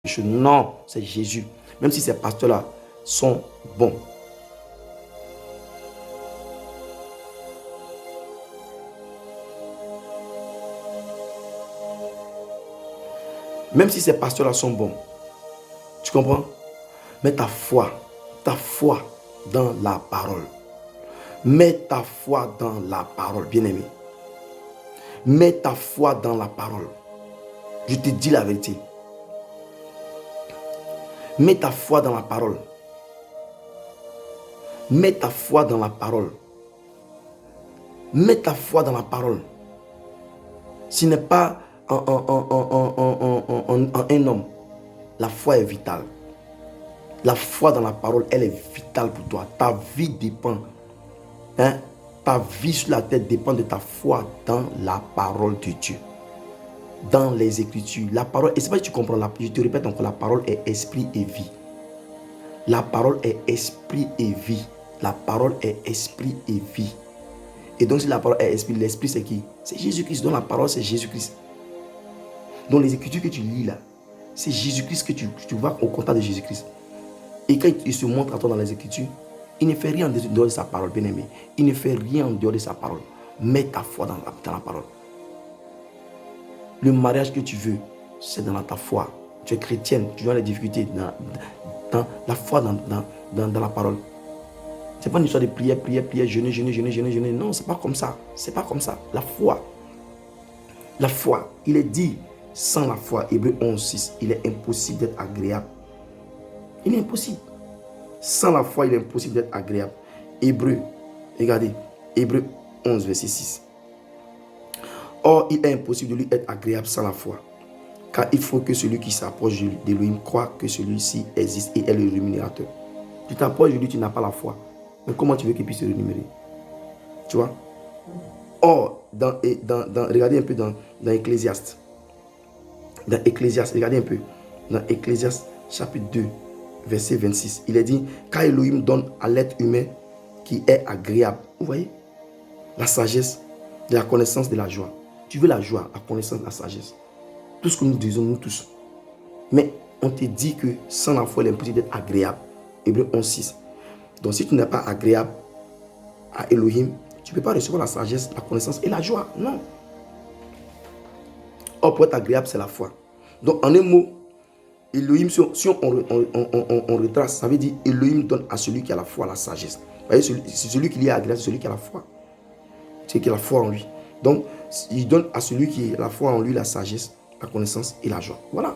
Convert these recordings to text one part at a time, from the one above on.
choses. Non, c'est Jésus. Même si ces pasteurs-là sont bons. Même si ces pasteurs-là sont bons. Tu comprends? Mais ta foi dans la parole. Mets ta foi dans la parole, bien-aimé. Mets ta foi dans la parole. Je te dis la vérité. Mets ta foi dans la parole. Mets ta foi dans la parole. Mets ta foi dans la parole. Ce n'est pas un homme. La foi est vitale. La foi dans la parole, elle est vitale pour toi. Ta vie dépend. Ta vie sur la terre dépend de ta foi dans la parole de Dieu. Dans les Écritures. La parole, et c'est pas que tu comprends. Je te répète encore, la parole est esprit et vie. La parole est esprit et vie. La parole est esprit et vie. Et donc, si la parole est esprit, l'esprit c'est qui? C'est Jésus-Christ. Donc, la parole c'est Jésus-Christ. Donc, les Écritures que tu lis là, c'est Jésus-Christ que tu vois au contact de Jésus-Christ. Et quand il se montre à toi dans les Écritures, il ne fait rien en dehors de sa parole, bien-aimé. Il ne fait rien en dehors de sa parole. Mets ta foi dans la parole. Le mariage que tu veux, c'est dans ta foi. Tu es chrétienne, tu as les difficultés dans la foi, dans la parole. Ce n'est pas une histoire de prière, jeûner. Non, ce n'est pas comme ça. C'est pas comme ça. La foi, il est dit, sans la foi, Hébreux 11:6, il est impossible d'être agréable. Il est impossible. Sans la foi, il est impossible d'être agréable. Regardez, Hébreux 11, verset 6. Or, il est impossible de lui être agréable sans la foi. Car il faut que celui qui s'approche d'Élohim croit que celui-ci existe et est le rémunérateur. Tu t'approches de lui, tu n'as pas la foi. Mais comment tu veux qu'il puisse se rémunérer? Tu vois? Or, regardez un peu dans Ecclésiaste. Dans Ecclésiaste, regardez un peu. Dans Ecclésiaste, chapitre 2, verset 26. Il est dit, car Elohim donne à l'être humain qui est agréable. Vous voyez? La sagesse, de la connaissance, de la joie. Tu veux la joie, la connaissance, la sagesse. Tout ce que nous disons, nous tous. Mais on te dit que sans la foi, il est impossible d'être agréable. Hébreux 11:6. Donc si tu n'es pas agréable à Elohim, tu ne peux pas recevoir la sagesse, la connaissance et la joie. Non. Or, pour être agréable, c'est la foi. Donc en un mot, Elohim, si on retrace, ça veut dire Elohim donne à celui qui a la foi la sagesse. Vous voyez, c'est celui qui est agréable, c'est celui qui a la foi. C'est qui a la foi en lui. Donc, il donne à celui qui a la foi en lui la sagesse, la connaissance et la joie. Voilà.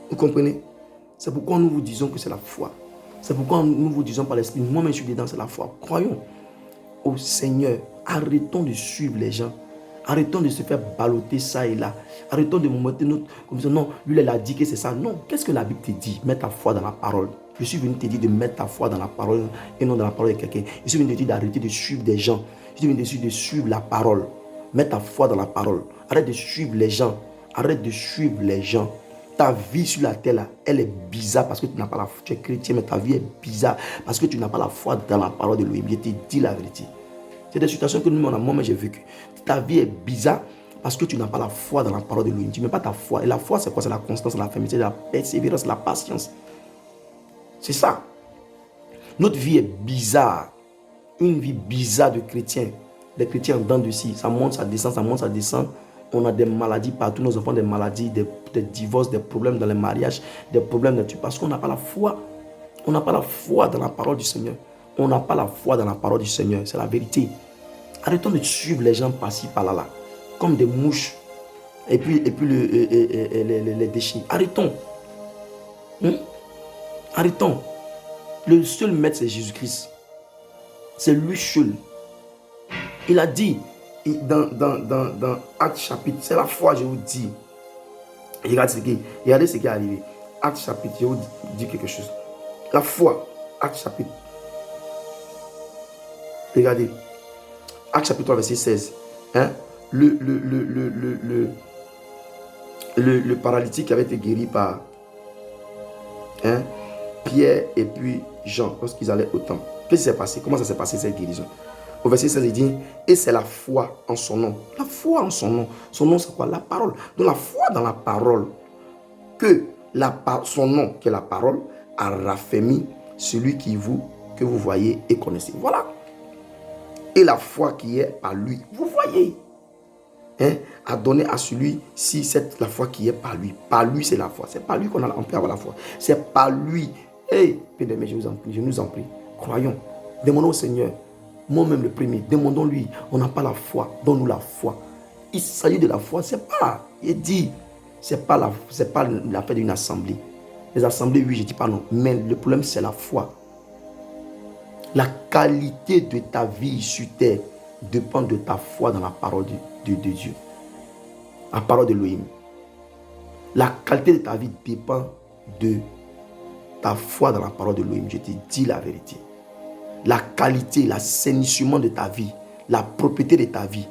Vous comprenez? C'est pourquoi nous vous disons que c'est la foi. C'est pourquoi nous vous disons par l'esprit, moi-même je suis dedans, c'est la foi. Croyons au Seigneur. Arrêtons de suivre les gens. Arrêtons de se faire balloter ça et là. Arrêtons de monter notre... Comme ça, non, lui, il a dit que c'est ça. Non, qu'est-ce que la Bible te dit? Mets ta foi dans la parole. Je suis venu te dire de mettre ta foi dans la parole et non dans la parole de quelqu'un. Je suis venu te dire d'arrêter de suivre des gens. Je suis venu te dire de suivre la parole. Mets ta foi dans la parole. Arrête de suivre les gens. Arrête de suivre les gens. Ta vie sur la terre, là, elle est bizarre parce que tu n'as pas la foi. Tu es chrétien, mais ta vie est bizarre parce que tu n'as pas la foi dans la parole de l'Élohim. Je te dis la vérité. C'est des situations que moi-même j'ai vécues. Ta vie est bizarre parce que tu n'as pas la foi dans la parole de l'Élohim. Tu ne mets pas ta foi. Et la foi, c'est quoi? C'est la constance, la fermeté, la persévérance, la patience. C'est ça. Notre vie est bizarre. Une vie bizarre de chrétiens. Les chrétiens en dents de scie. Ça monte, ça descend, ça monte, ça descend. On a des maladies partout. Nos enfants ont des maladies, des divorces, des problèmes dans les mariages, des problèmes parce qu'on n'a pas la foi. On n'a pas la foi dans la parole du Seigneur. On n'a pas la foi dans la parole du Seigneur. C'est la vérité. Arrêtons de suivre les gens par-ci, par-là, comme des mouches. Et puis les déchets. Arrêtons. Arrêtons. Le seul maître, c'est Jésus-Christ. C'est lui seul. Il a dit dans Actes chapitre, c'est la foi, je vous dis. Regardez ce qui est arrivé. Actes chapitre, je vous dis quelque chose. La foi, Actes chapitre. Regardez. Actes chapitre 3, verset 16. Hein? Le paralytique qui avait été guéri par Pierre et puis Jean, lorsqu'ils allaient au temple. Qu'est-ce qui s'est passé? Comment ça s'est passé cette guérison? Au verset 16, il dit, et c'est la foi en son nom. La foi en son nom. Son nom, c'est quoi? La parole. Donc la foi dans la parole. Que son nom, qui est la parole, a raffermi celui que vous voyez et connaissez. Voilà. Et la foi qui est par lui, vous voyez, a donné à celui-ci la foi qui est par lui. Par lui, c'est la foi. C'est par lui qu'on peut avoir la foi. C'est par lui. Bien-aimés, je nous en prie, croyons. Demandons au Seigneur, moi-même le premier, demandons-lui. On n'a pas la foi, donne-nous la foi. Il s'agit de la foi, c'est pas l'affaire d'une assemblée. Les assemblées, oui, je ne dis pas non, mais le problème, c'est la foi. La qualité de ta vie sur terre dépend de ta foi dans la parole de Dieu. La parole de Elohim. La qualité de ta vie dépend de ta foi dans la parole de Elohim. Je te dis la vérité. La qualité, l'assainissement de ta vie, la propriété de ta vie,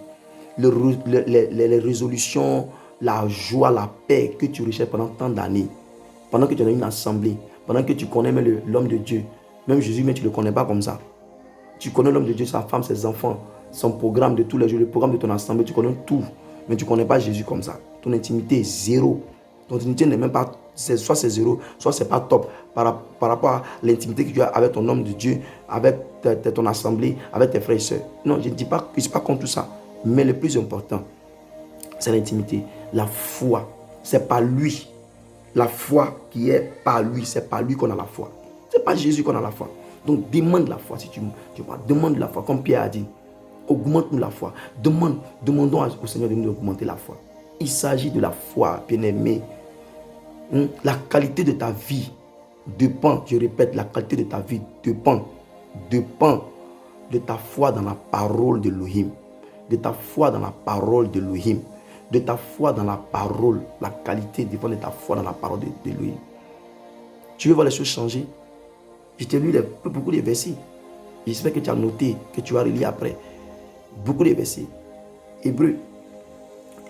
les résolutions, la joie, la paix que tu recherches pendant tant d'années, pendant que tu as une assemblée, pendant que tu connais même l'homme de Dieu, même Jésus, mais tu ne le connais pas comme ça. Tu connais l'homme de Dieu, sa femme, ses enfants, son programme de tous les jours, le programme de ton assemblée, tu connais tout, mais tu ne connais pas Jésus comme ça. Ton intimité est zéro. Ton intimité n'est même pas, soit c'est zéro, soit c'est pas top par rapport à l'intimité que tu as avec ton homme de Dieu, avec ton assemblée, avec tes frères et sœurs. Non, je ne dis pas que je ne suis pas contre tout ça. Mais le plus important, c'est l'intimité. La foi, c'est pas lui. La foi qui est par lui, c'est par lui qu'on a la foi. C'est pas Jésus qu'on a la foi. Donc demande la foi si tu vois. Demande la foi, comme Pierre a dit. Augmente-nous la foi. Demandons au Seigneur de nous augmenter la foi. Il s'agit de la foi, bien-aimé. La qualité de ta vie dépend, je répète, la qualité de ta vie dépend de ta foi dans la parole de l'Elohim, de ta foi dans la parole de l'Elohim, de ta foi dans la parole. La qualité dépend de ta foi dans la parole de l'Elohim. Tu veux voir les choses changer? Je t'ai lu beaucoup de versets. J'espère que tu as noté, que tu vas relire après. Beaucoup de versets. Hébreu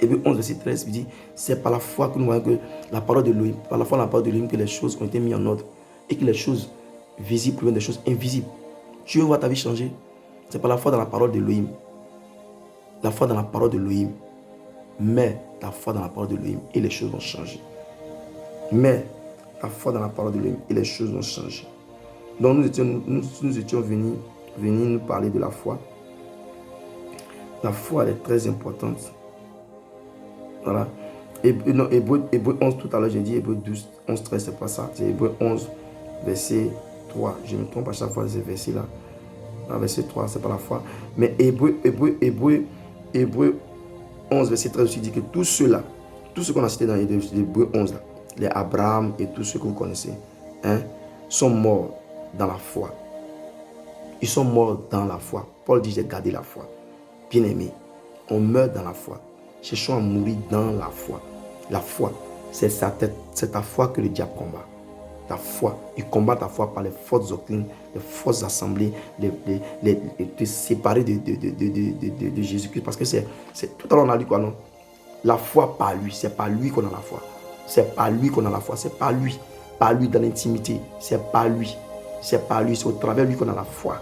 11, verset 13, il dit, c'est par la foi que nous voyons que la parole de l'Elohim, par la foi dans la parole de l'Elohim, que les choses ont été mises en ordre et que les choses visibles proviennent des choses invisibles. Tu veux voir ta vie changer? C'est par la foi dans la parole de l'Elohim. La foi dans la parole de l'Elohim. Mais la foi dans la parole de l'Elohim et les choses vont changer. Mais la foi dans la parole de l'Elohim et les choses vont changer. Donc nous étions venus nous parler de la foi. La foi, elle est très importante. Voilà. Hébreu 11, tout à l'heure, j'ai dit Hébreu 12, 11, 13, c'est pas ça. C'est Hébreu 11, verset 3. Je me trompe à chaque fois de ces versets-là. Verset 3, c'est pas la foi. Mais Hébreu 11, verset 13 aussi dit que tout ce qu'on a cité dans Hébreu 11, là, les Abraham et tous ceux que vous connaissez, sont morts dans la foi. Ils sont morts dans la foi. Paul dit, j'ai gardé la foi. Bien-aimé, on meurt dans la foi. Cherchons à mourir dans la foi. La foi, c'est ta foi que le diable combat. Ta foi, il combat ta foi par les fausses doctrines, les fausses assemblées, te séparer de Jésus-Christ. Parce que c'est tout à l'heure on a dit quoi, non? La foi par lui, c'est par lui qu'on a la foi. C'est par lui qu'on a la foi, c'est par lui dans l'intimité, c'est par lui, c'est au travers de lui qu'on a la foi.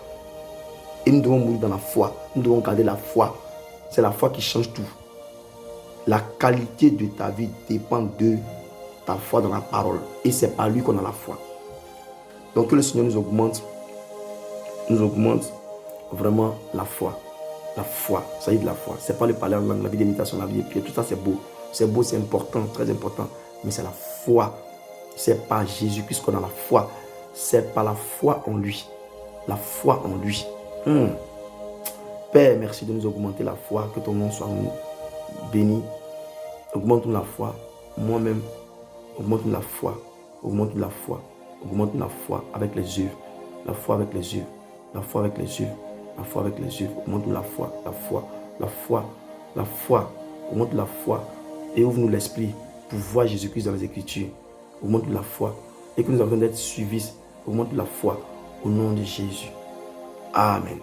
Et nous devons mourir dans la foi, nous devons garder la foi. C'est la foi qui change tout. La qualité de ta vie dépend de ta foi dans la parole. Et c'est par lui qu'on a la foi. Donc que le Seigneur nous augmente vraiment la foi. La foi, ça y est de la foi. C'est pas le parler en langue, la vie d'imitation, la vie de prière. Tout ça c'est beau. C'est beau, c'est important, très important. Mais c'est la foi. C'est par Jésus-Christ qu'on a la foi. C'est par la foi en lui. La foi en lui. Père, merci de nous augmenter la foi. Que ton nom soit béni. Augmente-nous la foi. Moi-même, augmente-nous la foi. Augmente-nous la foi. Augmente-nous la foi avec les œuvres. La foi avec les œuvres. La foi avec les œuvres. La foi avec les œuvres. Augmente-nous la foi. La foi. La foi. La foi. Augmente-nous la foi. Et ouvre-nous l'esprit pour voir Jésus-Christ dans les Écritures. Augmente-nous la foi. Et que nous avons d'être suivis. Augmente-nous la foi. Au nom de Jésus. Amen.